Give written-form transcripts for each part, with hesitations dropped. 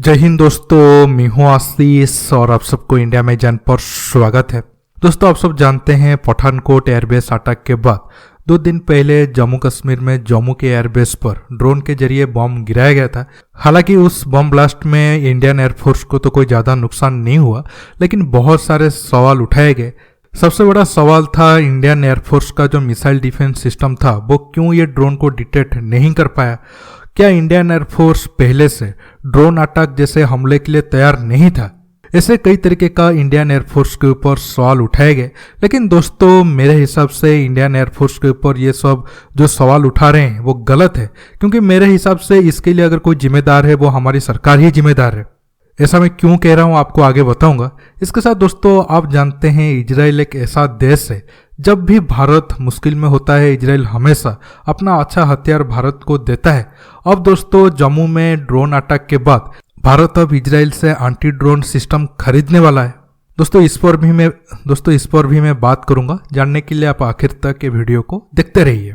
जय हिंद दोस्तों, मैं हूं आशीष और आप सबको इंडिया में जान पर स्वागत है। दोस्तों, आप सब जानते हैं पठानकोट एयरबेस अटैक के बाद 2 दिन पहले जम्मू कश्मीर में जम्मू के एयरबेस पर ड्रोन के जरिए बम गिराया गया था। हालांकि उस बम ब्लास्ट में इंडियन एयरफोर्स को तो कोई ज़्यादा नुकसान नहीं हुआ, लेकिन बहुत सारे सवाल उठाए गए। सबसे बड़ा सवाल था इंडियन एयरफोर्स का जो मिसाइल डिफेंस सिस्टम था वो क्यों ये ड्रोन को डिटेक्ट नहीं कर पाया। क्या इंडियन एयरफोर्स पहले से ड्रोन अटैक जैसे हमले के लिए तैयार नहीं था। ऐसे कई तरीके का इंडियन एयरफोर्स के ऊपर सवाल उठाए गए, लेकिन दोस्तों मेरे हिसाब से इंडियन एयरफोर्स के ऊपर ये सब जो सवाल उठा रहे हैं वो गलत है, क्योंकि मेरे हिसाब से इसके लिए अगर कोई जिम्मेदार है वो हमारी सरकार ही जिम्मेदार है। ऐसा मैं क्यों कह रहा हूँ आपको आगे बताऊंगा। इसके साथ दोस्तों आप जानते हैं इजराइल एक ऐसा देश है, जब भी भारत मुश्किल में होता है इजराइल हमेशा अपना अच्छा हथियार भारत को देता है। अब दोस्तों जम्मू में ड्रोन अटैक के बाद भारत अब इजराइल से एंटी ड्रोन सिस्टम खरीदने वाला है। दोस्तों इस पर भी मैं बात करूंगा। जानने के लिए आप आखिर तक ये वीडियो को देखते रहिए।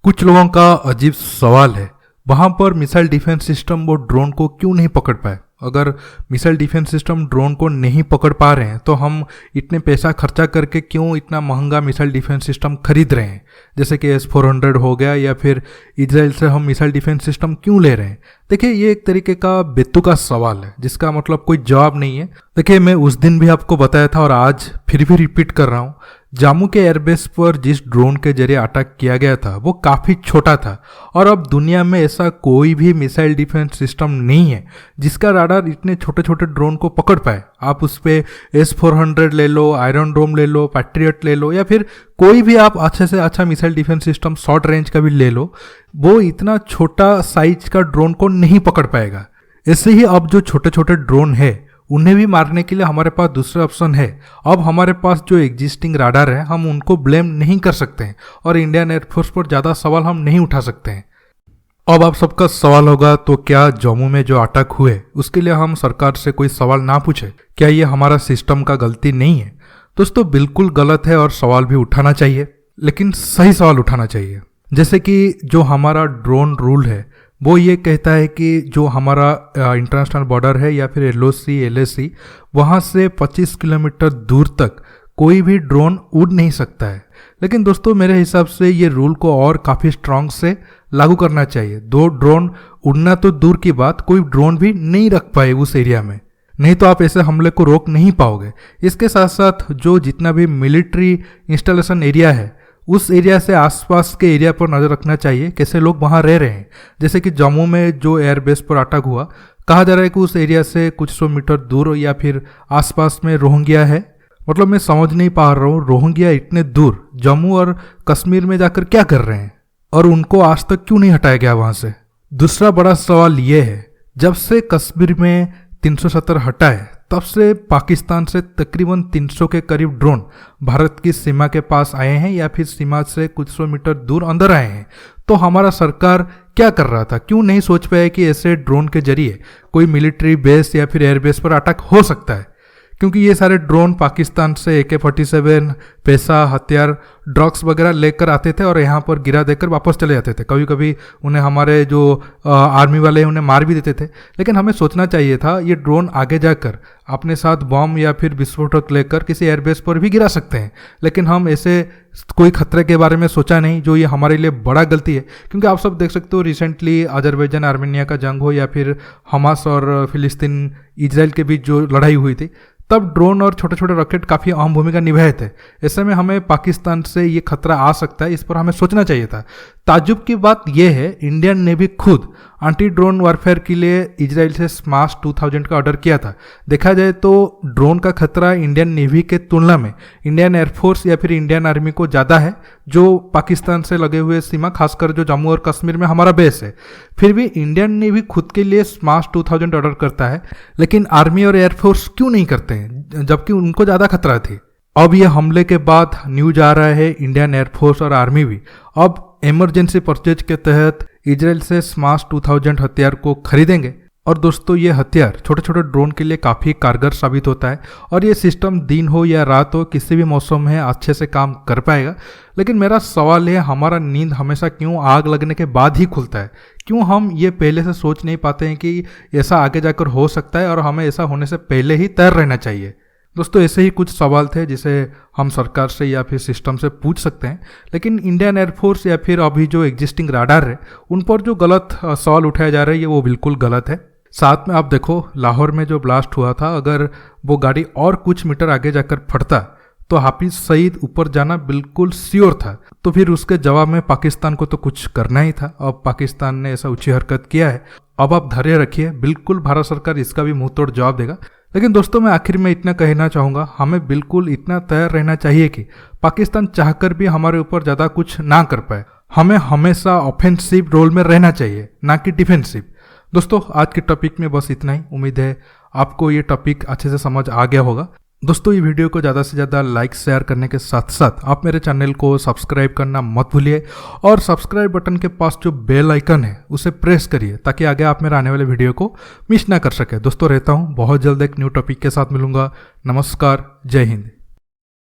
कुछ लोगों का अजीब सवाल है, वहां पर मिसाइल डिफेंस सिस्टम वो ड्रोन को क्यों नहीं पकड़ पाए। अगर मिसाइल डिफेंस सिस्टम ड्रोन को नहीं पकड़ पा रहे हैं तो हम इतने पैसा खर्चा करके क्यों इतना महंगा मिसाइल डिफेंस सिस्टम खरीद रहे हैं, जैसे कि S-400 हो गया, या फिर इजराइल से हम मिसाइल डिफेंस सिस्टम क्यों ले रहे हैं। देखिए ये एक तरीके का बेतुका सवाल है जिसका मतलब कोई जवाब नहीं है। देखिए मैं उस दिन भी आपको बताया था और आज फिर भी रिपीट कर रहा हूँ, जम्मू के एयरबेस पर जिस ड्रोन के जरिए अटैक किया गया था वो काफ़ी छोटा था, और अब दुनिया में ऐसा कोई भी मिसाइल डिफेंस सिस्टम नहीं है जिसका राडार इतने छोटे छोटे ड्रोन को पकड़ पाए। आप उस पर S-400 ले लो, आयरन डोम ले लो, पैट्रियट ले लो, या फिर कोई भी आप अच्छे से अच्छा missile defence system short range का भी ले लो, वो इतना छोटा साइज का ड्रोन को नहीं पकड़ पाएगा। ऐसे ही अब जो छोटे छोटे ड्रोन है उन्हें भी मारने के लिए हमारे पास दूसरा ऑप्शन है। अब हमारे पास जो एग्जिस्टिंग राडार है हम उनको ब्लेम नहीं कर सकते हैं और इंडियन एयरफोर्स पर ज़्यादा सवाल हम नहीं उठा सकते हैं। अब आप सबका सवाल होगा, तो क्या जम्मू में जो अटैक हुए उसके लिए हम सरकार से कोई सवाल ना पूछे? क्या ये हमारा सिस्टम का गलती नहीं है? दोस्तों बिल्कुल गलत है और सवाल भी उठाना चाहिए, लेकिन सही सवाल उठाना चाहिए। जैसे कि जो हमारा ड्रोन रूल है वो ये कहता है कि जो हमारा इंटरनेशनल बॉर्डर है या फिर LOC LAC वहाँ से 25 किलोमीटर दूर तक कोई भी ड्रोन उड़ नहीं सकता है। लेकिन दोस्तों मेरे हिसाब से ये रूल को और काफ़ी स्ट्रांग से लागू करना चाहिए। 2 ड्रोन उड़ना तो दूर की बात, कोई ड्रोन भी नहीं रख पाए उस एरिया में, नहीं तो आप ऐसे हमले को रोक नहीं पाओगे। इसके साथ साथ जो जितना भी मिलिट्री इंस्टॉलेशन एरिया है उस एरिया से आसपास के एरिया पर नज़र रखना चाहिए, कैसे लोग वहाँ रह रहे हैं। जैसे कि जम्मू में जो एयरबेस पर अटैक हुआ, कहा जा रहा है कि उस एरिया से कुछ 100 मीटर दूर या फिर आसपास में रोहिंग्या है। मतलब मैं समझ नहीं पा रहा हूँ, रोहिंग्या इतने दूर जम्मू और कश्मीर में जाकर क्या कर रहे हैं और उनको आज तक क्यों नहीं हटाया गया वहाँ से। दूसरा बड़ा सवाल ये है, जब से कश्मीर में 370 हटा है तब से पाकिस्तान से तकरीबन 300 के करीब ड्रोन भारत की सीमा के पास आए हैं या फिर सीमा से कुछ 100 मीटर दूर अंदर आए हैं। तो हमारा सरकार क्या कर रहा था? क्यों नहीं सोच पाया कि ऐसे ड्रोन के जरिए कोई मिलिट्री बेस या फिर एयरबेस पर अटैक हो सकता है? क्योंकि ये सारे ड्रोन पाकिस्तान से AK-47 पैसा, हथियार, ड्रग्स वगैरह लेकर आते थे और यहाँ पर गिरा देकर वापस चले जाते थे। कभी कभी उन्हें हमारे जो आर्मी वाले उन्हें मार भी देते थे। लेकिन हमें सोचना चाहिए था ये ड्रोन आगे जाकर अपने साथ बम या फिर विस्फोटक लेकर किसी एयरबेस पर भी गिरा सकते हैं, लेकिन हम ऐसे कोई खतरे के बारे में सोचा नहीं, जो ये हमारे लिए बड़ा गलती है। क्योंकि आप सब देख सकते हो रिसेंटली अजरबैजान आर्मेनिया का जंग हो या फिर हमास और फिलिस्तीन इजराइल के बीच जो लड़ाई हुई थी, तब ड्रोन और छोटे छोटे रॉकेट काफ़ी अहम भूमिका निभाए थे। ऐसे में हमें पाकिस्तान से ये खतरा आ सकता है, इस पर हमें सोचना चाहिए था। ताज्जुब की बात यह है, इंडियन नेवी खुद एंटी ड्रोन वारफेयर के लिए इजराइल से स्माश 2000 का ऑर्डर किया था। देखा जाए तो ड्रोन का खतरा इंडियन नेवी के तुलना में इंडियन एयरफोर्स या फिर इंडियन आर्मी को ज़्यादा है, जो पाकिस्तान से लगे हुए सीमा, खासकर जो जम्मू और कश्मीर में हमारा बेस है। फिर भी इंडियन नेवी खुद के लिए स्माश 2000 ऑर्डर करता है, लेकिन आर्मी और एयरफोर्स क्यों नहीं करते हैं, जबकि उनको ज़्यादा खतरा थी। अब ये हमले के बाद न्यूज आ रहा है इंडियन एयरफोर्स और आर्मी भी अब इमरजेंसी परचेज के तहत इजराइल से स्माश 2000 हथियार को खरीदेंगे। और दोस्तों ये हथियार छोटे छोटे ड्रोन के लिए काफ़ी कारगर साबित होता है और ये सिस्टम दिन हो या रात हो किसी भी मौसम में अच्छे से काम कर पाएगा। लेकिन मेरा सवाल है, हमारा नींद हमेशा क्यों आग लगने के बाद ही खुलता है? क्यों हम ये पहले से सोच नहीं पाते हैं कि ऐसा आगे जाकर हो सकता है और हमें ऐसा होने से पहले ही तैयार रहना चाहिए? दोस्तों ऐसे ही कुछ सवाल थे जिसे हम सरकार से या फिर सिस्टम से पूछ सकते हैं, लेकिन इंडियन एयरफोर्स या फिर अभी जो एग्जिस्टिंग राडार है उन पर जो गलत सवाल उठाया जा रहा है वो बिल्कुल गलत है। साथ में आप देखो, लाहौर में जो ब्लास्ट हुआ था, अगर वो गाड़ी और कुछ मीटर आगे जाकर फटता तो हाफिज सईद ऊपर जाना बिल्कुल श्योर था। तो फिर उसके जवाब में पाकिस्तान को तो कुछ करना ही था। अब पाकिस्तान ने ऐसा ऊंची हरकत किया है, अब आप धैर्य रखिए, बिल्कुल भारत सरकार इसका भी मुंह तोड़ जवाब देगा। लेकिन दोस्तों मैं आखिर में इतना कहना चाहूँगा, हमें बिल्कुल इतना तैयार रहना चाहिए कि पाकिस्तान चाहकर भी हमारे ऊपर ज़्यादा कुछ ना कर पाए। हमें हमेशा ऑफेंसिव रोल में रहना चाहिए, ना कि डिफेंसिव। दोस्तों आज के टॉपिक में बस इतना ही। उम्मीद है आपको ये टॉपिक अच्छे से समझ आ गया होगा। दोस्तों ये वीडियो को ज़्यादा से ज़्यादा लाइक शेयर करने के साथ साथ आप मेरे चैनल को सब्सक्राइब करना मत भूलिए और सब्सक्राइब बटन के पास जो बेल आइकन है उसे प्रेस करिए ताकि आगे आप मेरे आने वाले वीडियो को मिस ना कर सके। दोस्तों रहता हूँ, बहुत जल्द एक न्यू टॉपिक के साथ मिलूंगा। नमस्कार, जय हिंद।